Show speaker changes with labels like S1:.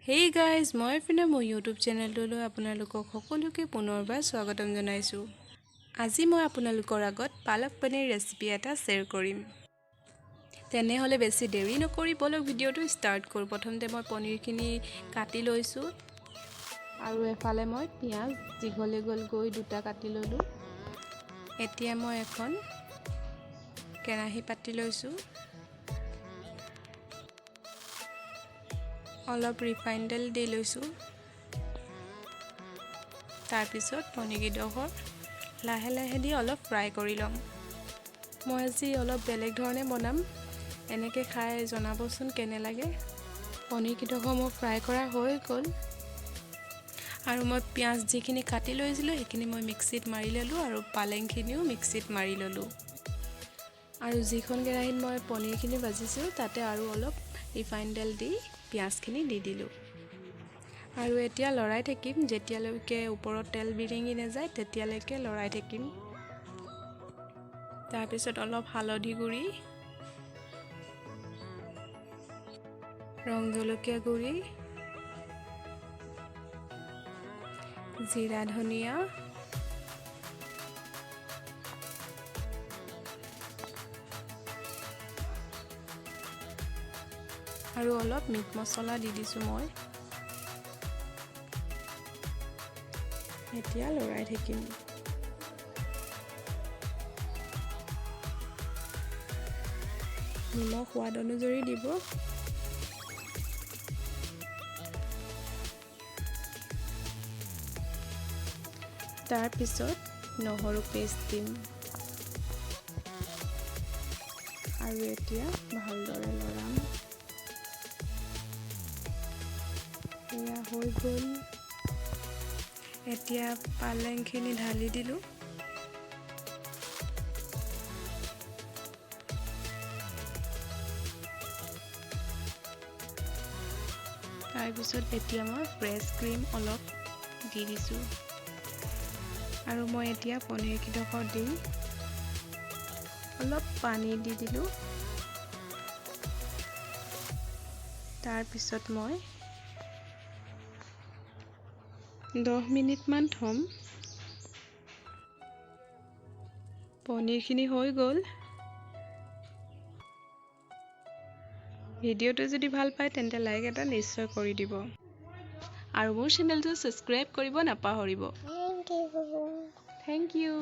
S1: Hey guys, মই পিনে মোৰ YouTube চেনেলটোলৈ আপোনালোকক সকলোকে পুনৰবাৰ স্বাগতম জনাইছোঁ। আজি মই আপোনালোকৰ আগত পালক পনীৰ ৰেচিপি এটা শ্বেয়াৰ কৰিম। তেনেহলে বেছি দেৰি নকৰি বলক ভিডিঅ'টো ষ্টাৰ্ট কৰোঁ। প্ৰথমতে মই পনীৰখিনি কাটি লৈছোঁ আৰু এফালে মই পিয়াজ দীঘলে গৈ দুটা কাটি ললোঁ। এতিয়া মই এখন কেৰাহী পাতি লৈছোঁ। অলপ ৰিফাইন তেল দি লৈছোঁ। তাৰপিছত পনীৰকেইডোখৰ লাহে লাহে দি অলপ ফ্ৰাই কৰি ল'ম। মই আজি অলপ বেলেগ ধৰণে বনাম, এনেকৈ খাই জনাবচোন কেনে লাগে। পনীৰকেইডোখৰ মোৰ ফ্ৰাই কৰা হৈ গ'ল আৰু মই পিঁয়াজ যিখিনি কাটি লৈছিলোঁ সেইখিনি মই মিক্সিত মাৰি ল'লোঁ আৰু পালেংখিনিও মিক্সিত মাৰি ল'লোঁ। আৰু যিখন কেৰাহীত মই পনীৰখিনি ভাজিছোঁ তাতে আৰু অলপ ৰিফাইন তেল দি পিঁয়াজখিনি দি দিলোঁ আৰু এতিয়া লৰাই থাকিম। যেতিয়ালৈকে ওপৰত তেল বিৰিঙি নাযায় তেতিয়ালৈকে লৰাই থাকিম। তাৰপিছত অলপ হালধি গুড়ি, ৰং জলকীয়া গুড়ি, জিৰা ধনিয়া, আৰু অলপ মিট মছলা দি দিছোঁ মই। এতিয়া লৰাই থাকিম। নিমখ সোৱাদ অনুযায়ী দিব। তাৰপিছত নহৰু পেষ্ট দিম আৰু এতিয়া ভালদৰে লৰাম। এয়া হৈ গ'ল। এতিয়া পালেংখিনি ঢালি দিলোঁ। তাৰপিছত এতিয়া মই ফ্ৰেছ ক্ৰীম অলপ দি দিছোঁ আৰু মই এতিয়া পনীৰকেইডোখৰ দি অলপ পানী দি দিলোঁ। তাৰপিছত মই 10 মিনিটমান থ'ম। পনীৰখিনি হৈ গ'ল। ভিডিঅ'টো যদি ভাল পায় তেন্তে লাইক এটা নিশ্চয় কৰি দিব আৰু মোৰ চেনেলটো ছাবস্ক্ৰাইব কৰিব নাপাহৰিব। Thank U.